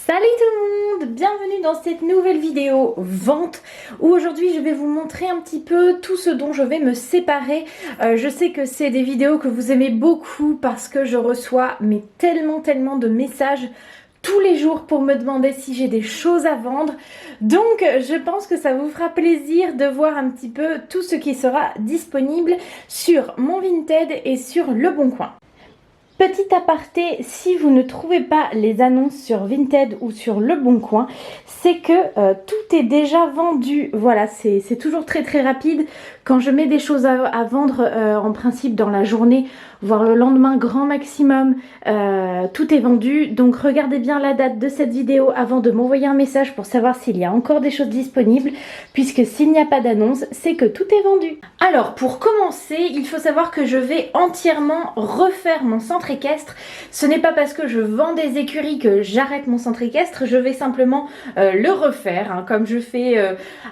Salut tout le monde, bienvenue dans cette nouvelle vidéo vente où aujourd'hui je vais vous montrer un petit peu tout ce dont je vais me séparer. Je sais que c'est des vidéos que vous aimez beaucoup parce que je reçois tellement de messages tous les jours pour me demander si j'ai des choses à vendre. Donc je pense que ça vous fera plaisir de voir un petit peu tout ce qui sera disponible sur mon Vinted et sur Le Bon Coin. Petit aparté, si vous ne trouvez pas les annonces sur Vinted ou sur Le Bon Coin, c'est que tout est déjà vendu. Voilà, c'est toujours très rapide. Quand je mets des choses à vendre en principe dans la journée, voire le lendemain grand maximum, tout est vendu. Donc regardez bien la date de cette vidéo avant de m'envoyer un message pour savoir s'il y a encore des choses disponibles, puisque s'il n'y a pas d'annonce, c'est que tout est vendu. Alors pour commencer, il faut savoir que je vais entièrement refaire mon centre équestre. Ce n'est pas parce que je vends des écuries que j'arrête mon centre équestre, je vais simplement le refaire, hein, comme je fais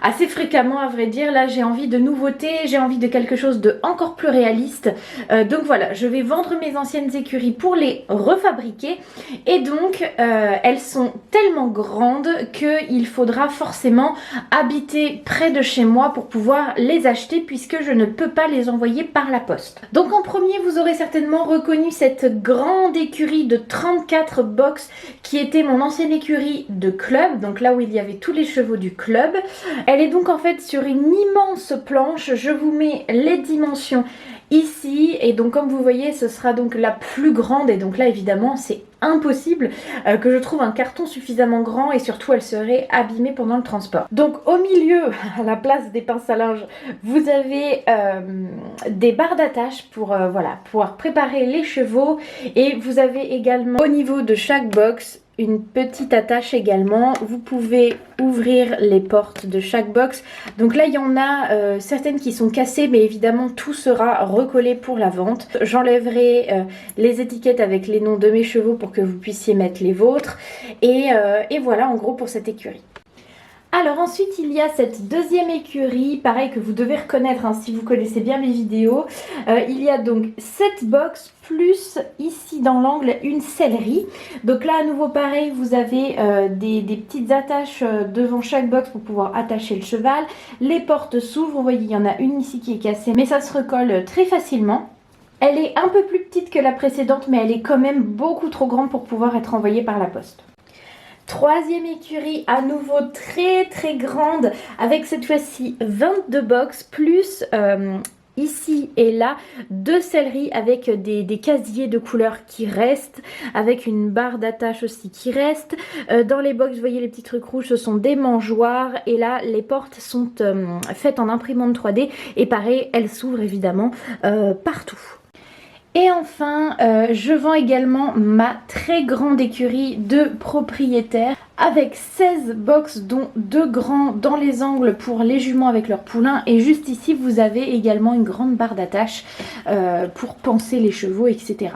assez fréquemment à vrai dire. Là j'ai envie de nouveautés, j'ai envie de quelque chose de encore plus réaliste. Donc voilà, je vais vendre mes anciennes écuries pour les refabriquer. Et donc elles sont tellement grandes qu'il faudra forcément habiter près de chez moi pour pouvoir les acheter, puisque je ne peux pas les envoyer par la poste. Donc en premier, vous aurez certainement reconnu cette grande écurie de 34 box qui était mon ancienne écurie de club, donc là où il y avait tous les chevaux du club. Elle est donc en fait sur une immense planche. Je vous mets les dimensions ici, et donc comme vous voyez ce sera donc la plus grande, et donc là évidemment c'est impossible que je trouve un carton suffisamment grand, et surtout elle serait abîmée pendant le transport. Donc au milieu, à la place des pinces à linge, vous avez des barres d'attache pour voilà, pouvoir préparer les chevaux, et vous avez également au niveau de chaque box une petite attache également. Vous pouvez ouvrir les portes de chaque box. Donc là il y en a certaines qui sont cassées, mais évidemment tout sera recollé pour la vente. J'enlèverai les étiquettes avec les noms de mes chevaux pour que vous puissiez mettre les vôtres, et voilà en gros pour cette écurie. Alors ensuite il y a cette deuxième écurie, pareil, que vous devez reconnaître hein, si vous connaissez bien mes vidéos. Il y a donc 7 box plus ici dans l'angle une sellerie. Donc là à nouveau pareil, vous avez des petites attaches devant chaque box pour pouvoir attacher le cheval. Les portes s'ouvrent, vous voyez il y en a une ici qui est cassée, mais ça se recolle très facilement. Elle est un peu plus petite que la précédente, mais elle est quand même beaucoup trop grande pour pouvoir être envoyée par la poste. Troisième écurie, à nouveau très grande, avec cette fois-ci 22 box plus ici et là 2 selleries avec des casiers de couleurs qui restent, avec une barre d'attache aussi qui reste. Dans les box, vous voyez les petits trucs rouges, ce sont des mangeoires, et là les portes sont faites en imprimante 3D, et pareil elles s'ouvrent évidemment partout. Et enfin, je vends également ma très grande écurie de propriétaire avec 16 box, dont 2 grands dans les angles pour les juments avec leurs poulains. Et juste ici, vous avez également une grande barre d'attache pour panser les chevaux, etc.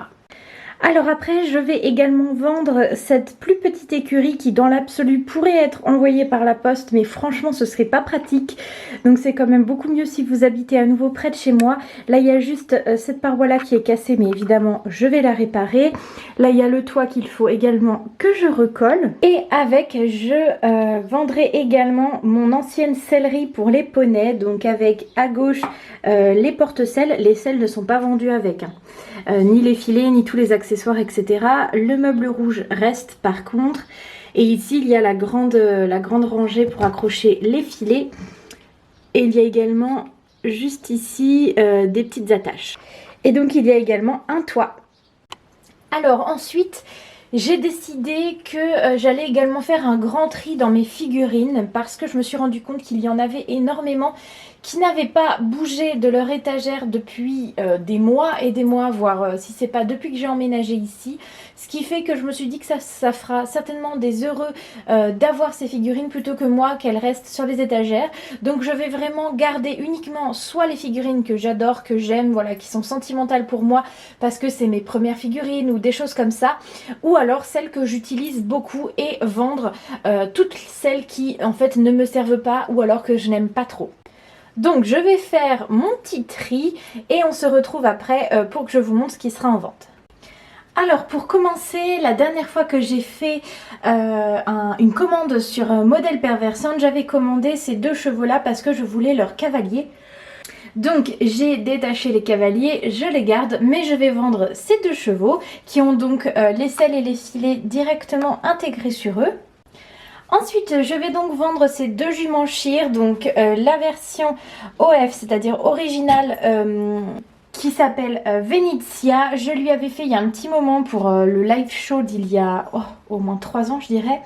Alors après, je vais également vendre cette plus petite écurie qui dans l'absolu pourrait être envoyée par la poste, mais franchement ce serait pas pratique. Donc c'est quand même beaucoup mieux si vous habitez à nouveau près de chez moi. Là il y a juste cette paroi là qui est cassée, mais évidemment je vais la réparer. Là il y a le toit qu'il faut également que je recolle. Et avec, je vendrai également mon ancienne sellerie pour les poneys. Donc avec à gauche les porte-selles. Les selles ne sont pas vendues avec, hein. Ni les filets, ni tous les accessoires, etc. Le meuble rouge reste par contre. Et ici, il y a la grande rangée pour accrocher les filets. Et il y a également, juste ici, des petites attaches. Et donc, il y a également un toit. Alors ensuite, j'ai décidé que j'allais également faire un grand tri dans mes figurines, parce que je me suis rendu compte qu'il y en avait énormément qui n'avaient pas bougé de leur étagère depuis des mois et des mois, voire si c'est pas depuis que j'ai emménagé ici. Ce qui fait que je me suis dit que ça fera certainement des heureux d'avoir ces figurines plutôt que moi qu'elles restent sur les étagères. Donc je vais vraiment garder uniquement soit les figurines que j'adore, que j'aime, voilà, qui sont sentimentales pour moi parce que c'est mes premières figurines ou des choses comme ça, ou alors celles que j'utilise beaucoup, et vendre toutes celles qui en fait ne me servent pas ou alors que je n'aime pas trop. Donc je vais faire mon petit tri et on se retrouve après pour que je vous montre ce qui sera en vente. Alors pour commencer, la dernière fois que j'ai fait une commande sur Model Perversion, j'avais commandé ces deux chevaux là parce que je voulais leur cavalier. Donc j'ai détaché les cavaliers, je les garde, mais je vais vendre ces deux chevaux qui ont donc les selles et les filets directement intégrés sur eux. Ensuite, je vais donc vendre ces deux juments Shear, donc la version OF, c'est-à-dire originale, qui s'appelle Venezia. Je lui avais fait il y a un petit moment pour le live show d'il y a au moins 3 ans, je dirais,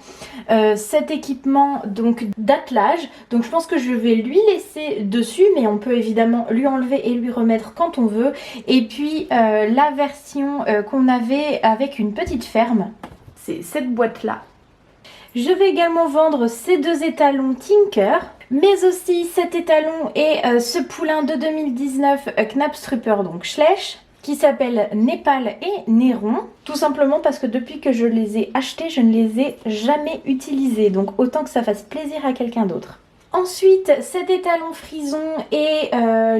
cet équipement donc d'attelage. Donc je pense que je vais lui laisser dessus, mais on peut évidemment lui enlever et lui remettre quand on veut. Et puis la version qu'on avait avec une petite ferme, c'est cette boîte-là. Je vais également vendre ces deux étalons Tinker, mais aussi cet étalon et ce poulain de 2019 Knapstrupper, donc Schleich, qui s'appelle Népal et Néron, tout simplement parce que depuis que je les ai achetés, je ne les ai jamais utilisés, donc autant que ça fasse plaisir à quelqu'un d'autre. Ensuite, cet étalon Frison et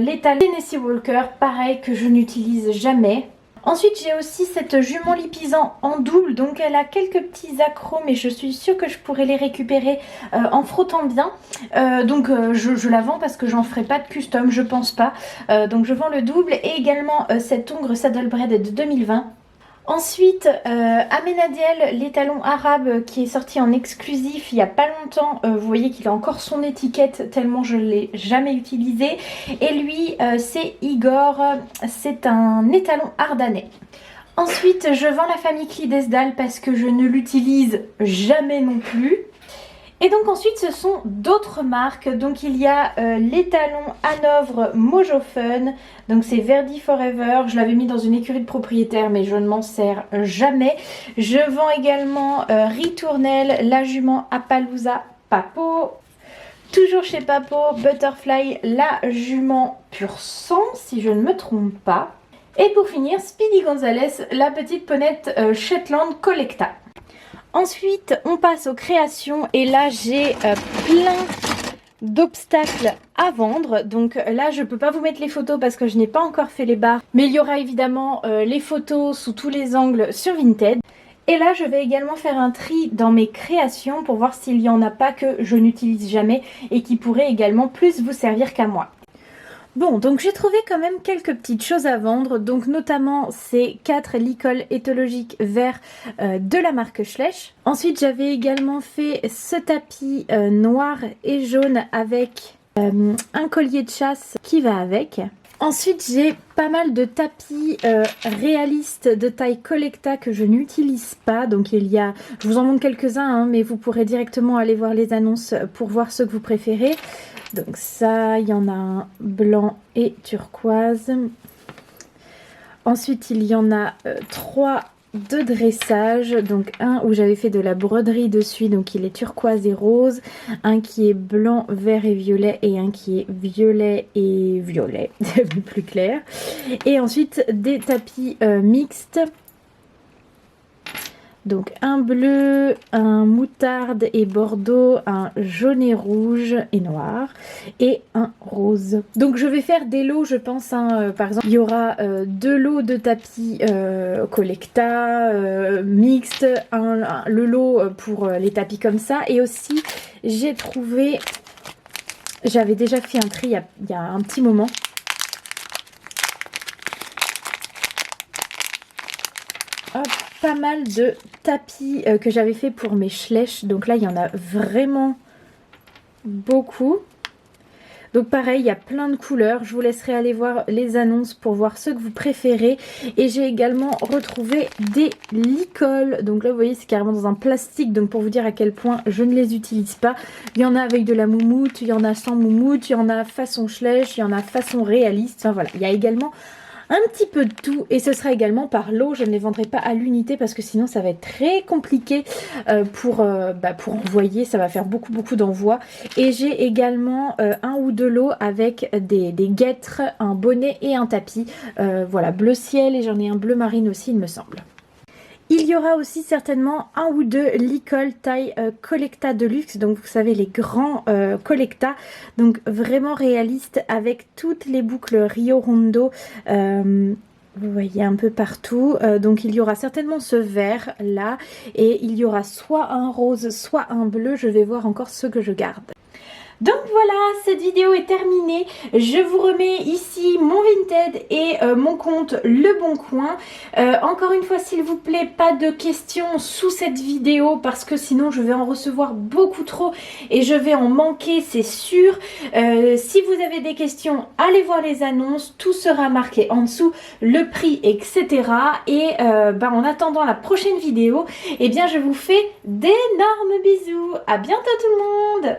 l'étalon Tennessee Walker, pareil, que je n'utilise jamais. Ensuite, j'ai aussi cette jument lipisant en double, donc elle a quelques petits accros, mais je suis sûre que je pourrais les récupérer en frottant bien. Donc je la vends parce que j'en ferai pas de custom, je pense pas. Donc je vends le double et également cette Hongre Saddlebred de 2020. Ensuite, Amenadiel, l'étalon arabe qui est sorti en exclusif il n'y a pas longtemps. Vous voyez qu'il a encore son étiquette tellement je ne l'ai jamais utilisé. Et lui, c'est Igor, c'est un étalon ardennais. Ensuite, je vends la famille Clydesdal parce que je ne l'utilise jamais non plus. Et donc ensuite ce sont d'autres marques, donc il y a l'étalon Hanovre Mojo Fun, donc c'est Verdi Forever, je l'avais mis dans une écurie de propriétaire mais je ne m'en sers jamais. Je vends également Ritournelle, la jument Appaloosa Papo, toujours chez Papo, Butterfly, la jument pur sang si je ne me trompe pas. Et pour finir, Speedy Gonzalez, la petite ponette Shetland Collecta. Ensuite, on passe aux créations et là, j'ai plein d'obstacles à vendre. Donc là, je ne peux pas vous mettre les photos parce que je n'ai pas encore fait les barres. Mais il y aura évidemment les photos sous tous les angles sur Vinted. Et là, je vais également faire un tri dans mes créations pour voir s'il n'y en a pas que je n'utilise jamais et qui pourraient également plus vous servir qu'à moi. Bon, donc j'ai trouvé quand même quelques petites choses à vendre, donc notamment ces 4 licoles éthologiques verts de la marque Schleich. Ensuite, j'avais également fait ce tapis noir et jaune avec un collier de chasse qui va avec. Ensuite, j'ai pas mal de tapis réalistes de taille Collecta que je n'utilise pas. Donc il y a, je vous en montre quelques-uns, hein, mais vous pourrez directement aller voir les annonces pour voir ceux que vous préférez. Donc ça, il y en a un blanc et turquoise. Ensuite, il y en a 3 de dressage. Donc un où j'avais fait de la broderie dessus, donc il est turquoise et rose. Un qui est blanc, vert et violet et un qui est violet et violet, plus clair. Et ensuite des tapis mixtes. Donc un bleu, un moutarde et bordeaux, un jaune et rouge et noir et un rose. Donc je vais faire des lots, je pense, hein, par exemple il y aura 2 lots de tapis Collecta mixte, le lot pour les tapis comme ça, et aussi j'ai trouvé, j'avais déjà fait un tri il y a un petit moment. Hop, pas mal de tapis que j'avais fait pour mes Schleich. Donc là, il y en a vraiment beaucoup. Donc pareil, il y a plein de couleurs. Je vous laisserai aller voir les annonces pour voir ceux que vous préférez. Et j'ai également retrouvé des licoles. Donc là, vous voyez, c'est carrément dans un plastique. Donc pour vous dire à quel point je ne les utilise pas. Il y en a avec de la moumoute, il y en a sans moumoute, il y en a façon Schleich, il y en a façon réaliste. Enfin voilà, il y a également un petit peu de tout, et ce sera également par lot. Je ne les vendrai pas à l'unité parce que sinon ça va être très compliqué pour envoyer, ça va faire beaucoup d'envois. Et j'ai également un ou 2 lots avec des guêtres, un bonnet et un tapis, voilà, bleu ciel, et j'en ai un bleu marine aussi, il me semble. Il y aura aussi certainement un ou 2 licoles taille Collecta Deluxe, donc vous savez, les grands Collecta, donc vraiment réalistes avec toutes les boucles Rio Rondo. Vous voyez un peu partout, donc il y aura certainement ce vert là et il y aura soit un rose soit un bleu. Je vais voir encore ce que je garde. Donc voilà, cette vidéo est terminée. Je vous remets ici mon Vinted et mon compte Le Bon Coin. Encore une fois, s'il vous plaît, pas de questions sous cette vidéo parce que sinon je vais en recevoir beaucoup trop et je vais en manquer, c'est sûr. Si vous avez des questions, allez voir les annonces, tout sera marqué en dessous, le prix, etc. Et en attendant la prochaine vidéo, eh bien je vous fais d'énormes bisous. À bientôt tout le monde!